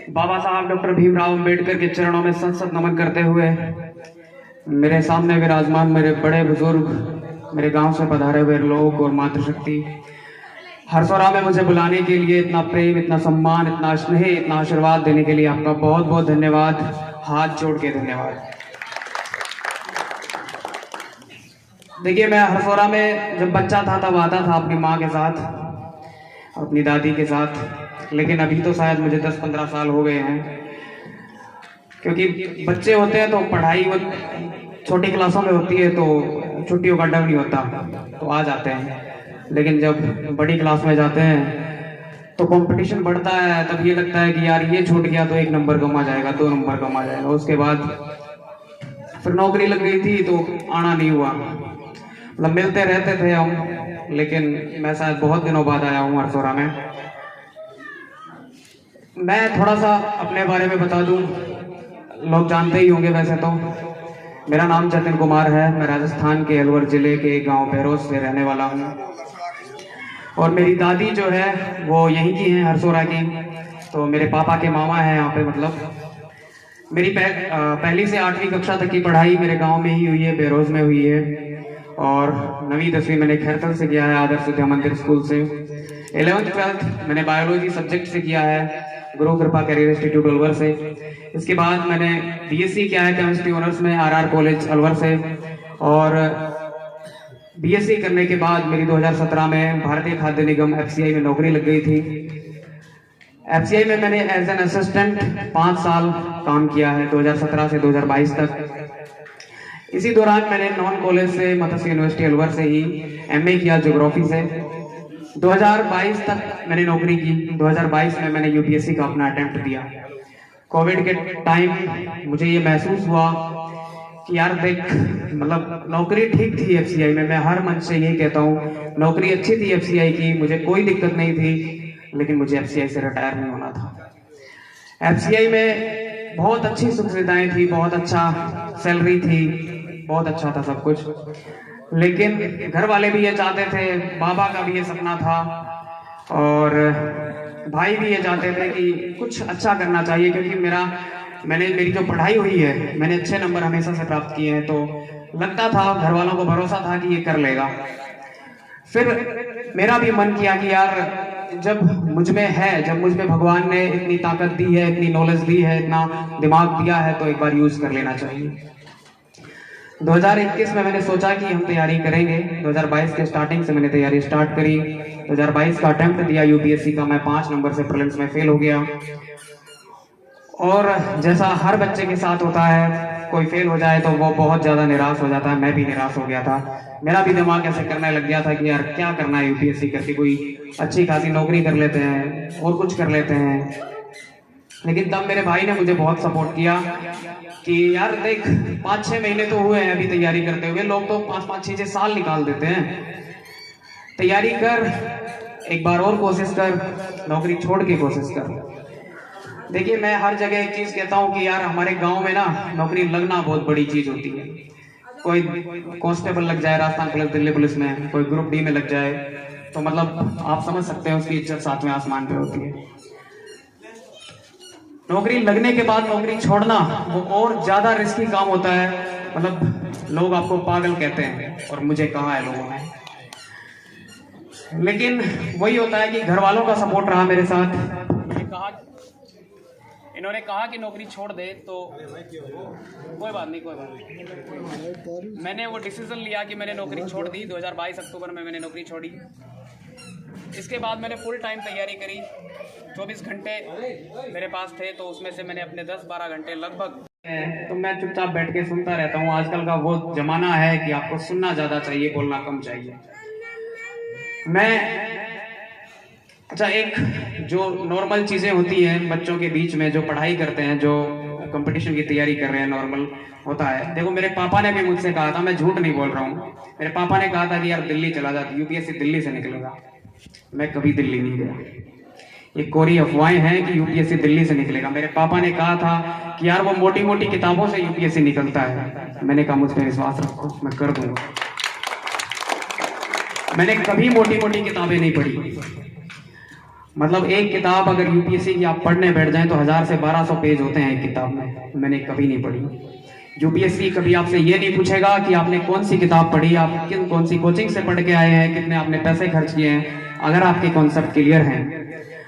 बाबा साहब डॉक्टर भीमराव अंबेडकर के चरणों में सत नमन करते हुए मेरे सामने विराजमान मेरे बड़े बुजुर्ग, मेरे गांव से पधारे हुए लोग और मातृशक्ति, हरसोरा में मुझे बुलाने के लिए इतना प्रेम, इतना सम्मान, इतना स्नेह, इतना आशीर्वाद देने के लिए आपका बहुत बहुत धन्यवाद। हाथ जोड़ के धन्यवाद। देखिए, मैं हरसोरा में जब बच्चा था तब आता था अपनी माँ के साथ, अपनी दादी के साथ, लेकिन अभी तो शायद मुझे 10-15 साल हो गए हैं, क्योंकि बच्चे होते हैं तो पढ़ाई वो छोटी क्लासों में होती है तो छुट्टियों का डर नहीं होता, तो आ जाते हैं। लेकिन जब बड़ी क्लास में जाते हैं तो कंपटीशन बढ़ता है, तब ये लगता है कि यार ये छूट गया तो 1 नंबर कम आ जाएगा, 2 नंबर कम आ जाएगा। उसके बाद फिर नौकरी लग गई थी तो आना नहीं हुआ। मतलब मिलते रहते थे हम, लेकिन मैं शायद बहुत दिनों बाद आया हूँ हरसोरा में। मैं थोड़ा सा अपने बारे में बता दूं, लोग जानते ही होंगे वैसे तो। मेरा नाम जतिन कुमार है, मैं राजस्थान के अलवर जिले के गांव बहरोज से रहने वाला हूं, और मेरी दादी जो है वो यहीं की हैं, हरसोरा की। तो मेरे पापा के मामा हैं यहाँ पे। मतलब मेरी पहली से 8वीं कक्षा तक की पढ़ाई मेरे गांव में ही हुई है, बहरोज में हुई है, और 9वीं 10वीं मैंने खैरथल से किया है, आदर्श विद्या मंदिर स्कूल से। 11th 12th मैंने बायोलॉजी सब्जेक्ट से किया है, गुरु कृपा करियर इंस्टीट्यूट अलवर से। इसके बाद मैंने बीएससी किया है केमिस्ट्री ऑनर्स में आरआर कॉलेज अलवर से, और बीएससी करने के बाद मेरी 2017 में भारतीय खाद्य निगम एफसीआई में नौकरी लग गई थी। एफसीआई में मैंने एज एन असिस्टेंट 5 साल काम किया है, 2017 से 2022 तक। इसी दौरान मैंने नॉन कॉलेज से मत्स्य यूनिवर्सिटी अलवर से ही एमए किया ज्योग्राफी से। 2022 तक मैंने नौकरी की। 2022 में मैंने यूपीएससी का अपना अटेम्प्ट दिया। कोविड के टाइम मुझे ये महसूस हुआ कि यार देख, मतलब नौकरी ठीक थी एफसीआई में, मैं हर मंच से यही कहता हूँ, नौकरी अच्छी थी एफसीआई की, मुझे कोई दिक्कत नहीं थी, लेकिन मुझे एफसीआई से रिटायर नहीं होना था। एफसीआई में बहुत अच्छी सुख सुविधाएं थी, बहुत अच्छा सैलरी थी, बहुत अच्छा था सब कुछ, लेकिन घर वाले भी ये चाहते थे, बाबा का भी ये सपना था, और भाई भी ये चाहते थे कि कुछ अच्छा करना चाहिए, क्योंकि मेरी जो पढ़ाई हुई है, मैंने अच्छे नंबर हमेशा से प्राप्त किए हैं, तो लगता था, घर वालों को भरोसा था कि ये कर लेगा। फिर मेरा भी मन किया कि यार जब मुझ में है, जब मुझ में भगवान ने इतनी ताकत दी है, इतनी नॉलेज दी है, इतना दिमाग दिया है, तो एक बार यूज कर लेना चाहिए। 2021 में मैंने सोचा कि हम तैयारी करेंगे। 2022 के स्टार्टिंग से मैंने तैयारी स्टार्ट करी। 2022 का अटेम्प्ट दिया यूपीएससी का, मैं 5 नंबर से प्रीलिम्स में फेल हो गया। और जैसा हर बच्चे के साथ होता है, कोई फेल हो जाए तो वो बहुत ज्यादा निराश हो जाता है, मैं भी निराश हो गया था। मेरा भी दिमाग ऐसे करने लग गया था कि यार क्या करना है यूपीएससी करके, कोई अच्छी खासी नौकरी कर लेते हैं और कुछ कर लेते हैं। लेकिन तब मेरे भाई ने मुझे बहुत सपोर्ट किया कि यार देख, 5-6 महीने तो हुए हैं अभी तैयारी करते हुए, लोग तो 5-5, 6-6 साल निकाल देते हैं। तैयारी कर, एक बार और कोशिश कर, नौकरी छोड़ के कोशिश कर। देखिए, मैं हर जगह एक चीज कहता हूँ कि यार हमारे गांव में ना नौकरी लगना बहुत बड़ी चीज होती है। कोई कांस्टेबल लग जाए राजस्थान पुलिस, दिल्ली पुलिस में, कोई ग्रुप डी में लग जाए, तो मतलब आप समझ सकते हैं उसकी इज्जत 7वें आसमान पे होती है। नौकरी लगने के बाद नौकरी छोड़ना वो और ज्यादा रिस्की काम होता है। मतलब लोग आपको पागल कहते हैं, और मुझे कहा है लोगों ने, लेकिन वही होता है कि घर वालों का सपोर्ट रहा मेरे साथ। इन्होंने कहा कि नौकरी छोड़ दे, तो कोई बात नहीं। मैंने वो डिसीजन लिया कि मैंने नौकरी छोड़ दी। 2022 अक्टूबर में मैंने नौकरी छोड़ी। इसके बाद मैंने फुल टाइम तैयारी करी। 24 घंटे मेरे पास थे, तो उसमें से मैंने अपने 10-12 घंटे लगभग, तो मैं चुपचाप बैठ के सुनता रहता हूँ। आजकल का वो जमाना है कि आपको सुनना ज्यादा चाहिए, बोलना कम चाहिए। अच्छा, एक जो नॉर्मल चीजें होती हैं बच्चों के बीच में, जो पढ़ाई करते हैं, जो कंपटीशन की तैयारी कर रहे हैं, नॉर्मल होता है। देखो, मेरे पापा ने भी मुझसे कहा था, मैं झूठ नहीं बोल रहा हूँ, मेरे पापा ने कहा था कि यार दिल्ली चला जा, यूपीएससी दिल्ली से निकलेगा। मैं कभी दिल्ली नहीं गया। ये कोरी अफवाहें हैं कि यूपीएससी दिल्ली से निकलेगा। मेरे पापा ने कहा था कि यार वो मोटी मोटी किताबों से यूपीएससी निकलता है। मैंने कहा मुझ पर विश्वास रखो, मैं कर दूंगा। मैंने कभी मोटी मोटी किताबें नहीं पढ़ी। मतलब एक किताब अगर यूपीएससी की आप पढ़ने बैठ जाएं तो 1000 से 1200 पेज होते हैं एक किताब में। मैंने कभी नहीं पढ़ी। यूपीएससी कभी आपसे ये नहीं पूछेगा कि आपने कौन सी किताब पढ़ी, आप कौन सी कोचिंग से पढ़ के आए हैं, कितने आपने पैसे खर्च किए हैं। अगर आपके कॉन्सेप्ट क्लियर हैं,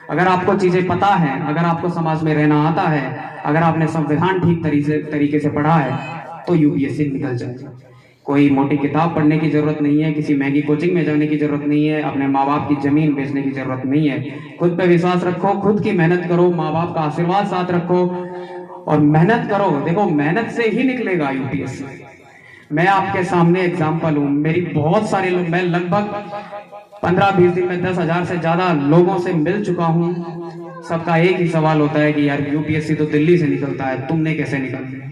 अगर आपको चीजें पता है, अगर आपको समाज में रहना आता है, अगर आपने संविधान ठीक तरीके से पढ़ा है, तो यूपीएससी निकल जाएगा। कोई मोटी किताब पढ़ने की जरूरत नहीं है, किसी महंगी कोचिंग में जाने की जरूरत नहीं है, अपने माँ बाप की जमीन बेचने की जरूरत नहीं है। खुद पे विश्वास रखो, खुद की मेहनत करो, माँ बाप का आशीर्वाद साथ रखो और मेहनत करो। देखो मेहनत से ही निकलेगा यूपीएससी। मैं आपके सामने एग्जाम्पल हूँ। मेरी बहुत सारे लोग, मैं लगभग 15-20 दिन में 10,000 से ज्यादा लोगों से मिल चुका हूँ। सबका एक ही सवाल होता है कि यार यूपीएससी तो दिल्ली से निकलता है, तुमने कैसे निकल दिया।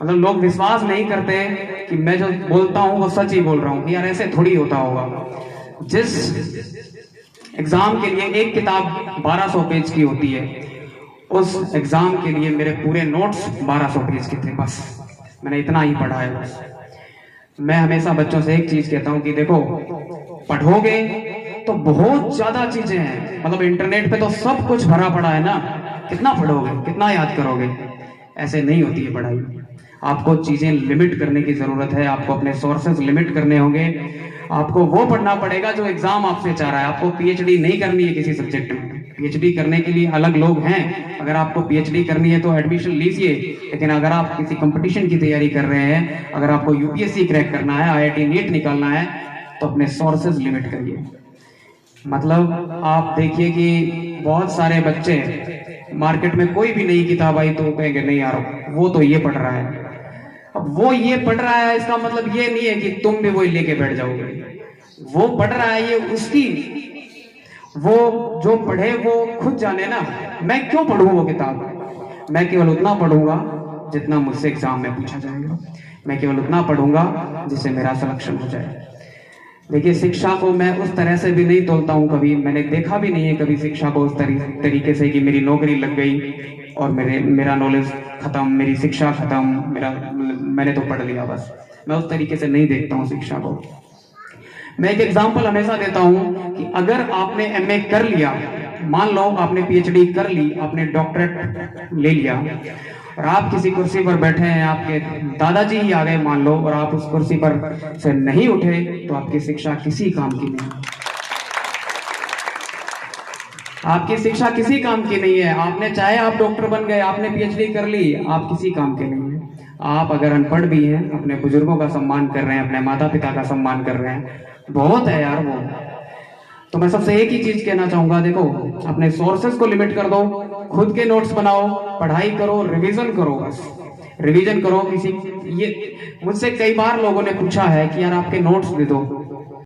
मतलब लोग विश्वास नहीं करते कि मैं जो बोलता हूँ वो सच ही बोल रहा हूँ कि यार ऐसे थोड़ी होता होगा। जिस एग्जाम के लिए एक किताब 1200 पेज की होती है, उस एग्जाम के लिए मेरे पूरे नोट्स 1200 पेज के थे। बस मैंने इतना ही पढ़ा है। बस मैं हमेशा बच्चों से एक चीज कहता हूँ कि देखो पढ़ोगे तो बहुत ज्यादा चीजें हैं। मतलब इंटरनेट पे तो सब कुछ भरा पड़ा है ना, कितना पढ़ोगे, कितना याद करोगे। ऐसे नहीं होती है पढ़ाई। आपको चीजें लिमिट करने की जरूरत है, आपको अपने सोर्सेज लिमिट करने होंगे। आपको वो पढ़ना पड़ेगा जो एग्जाम आपसे चाह रहा है। आपको पीएचडी नहीं करनी है किसी सब्जेक्ट में। पीएचडी करने के लिए अलग लोग हैं। अगर आपको पीएचडी करनी है तो एडमिशन लीजिए, लेकिन अगर आप किसी कंपटीशन की तैयारी कर रहे हैं, अगर आपको यूपीएससी क्रैक करना है, आईआईटी नीट निकालना है, तो अपने सोर्सेज लिमिट करिए। मतलब आप देखिए कि बहुत सारे बच्चे मार्केट में कोई भी नई किताब आई तो कहेंगे नहीं यार वो तो ये पढ़ रहा है। अब वो ये पढ़ रहा है इसका मतलब ये नहीं है कि तुम भी वही लेके बैठ जाओगे। वो पढ़ रहा है, ये उसकी, वो जो पढ़े वो खुद जाने ना। मैं क्यों पढ़ूं वो किताब? मैं केवल उतना पढ़ूंगा जितना मुझसे एग्जाम में पूछा जाएगा। मैं केवल उतना पढ़ूंगा जिससे मेरा सिलेक्शन हो जाए। देखिए शिक्षा को मैं उस तरह से भी नहीं तोलता हूँ। कभी मैंने देखा भी नहीं है कभी शिक्षा को उस तरीके से कि मेरी नौकरी लग गई और मेरा नॉलेज खत्म, मेरी शिक्षा खत्म, मैंने तो पढ़ लिया बस। मैं उस तरीके से नहीं देखता हूँ शिक्षा को। मैं एक एग्जांपल हमेशा देता हूँ कि अगर आपने एमए कर लिया, मान लो आपने पीएचडी कर ली, आपने डॉक्टरेट ले लिया और आप किसी कुर्सी पर बैठे हैं, आपके दादाजी ही आ गए मान लो, और आप उस कुर्सी पर से नहीं उठे, तो आपकी शिक्षा किसी काम की नहीं। आपकी शिक्षा किसी काम की नहीं है। आपने चाहे आप डॉक्टर बन गए, आपने पीएचडी कर ली, आप किसी काम के नहीं है। आप अगर अनपढ़ भी हैं, अपने बुजुर्गों का सम्मान कर रहे हैं, अपने माता पिता का सम्मान कर रहे हैं, बहुत है यार वो। तो मैं सबसे एक ही चीज कहना चाहूंगा, देखो अपने सोर्सेस को लिमिट कर दो, खुद के नोट्स बनाओ, पढ़ाई करो, रिवीजन करो। बस रिवीजन करो। किसी ये मुझसे कई बार लोगों ने पूछा है कि यार आपके नोट्स दे दो,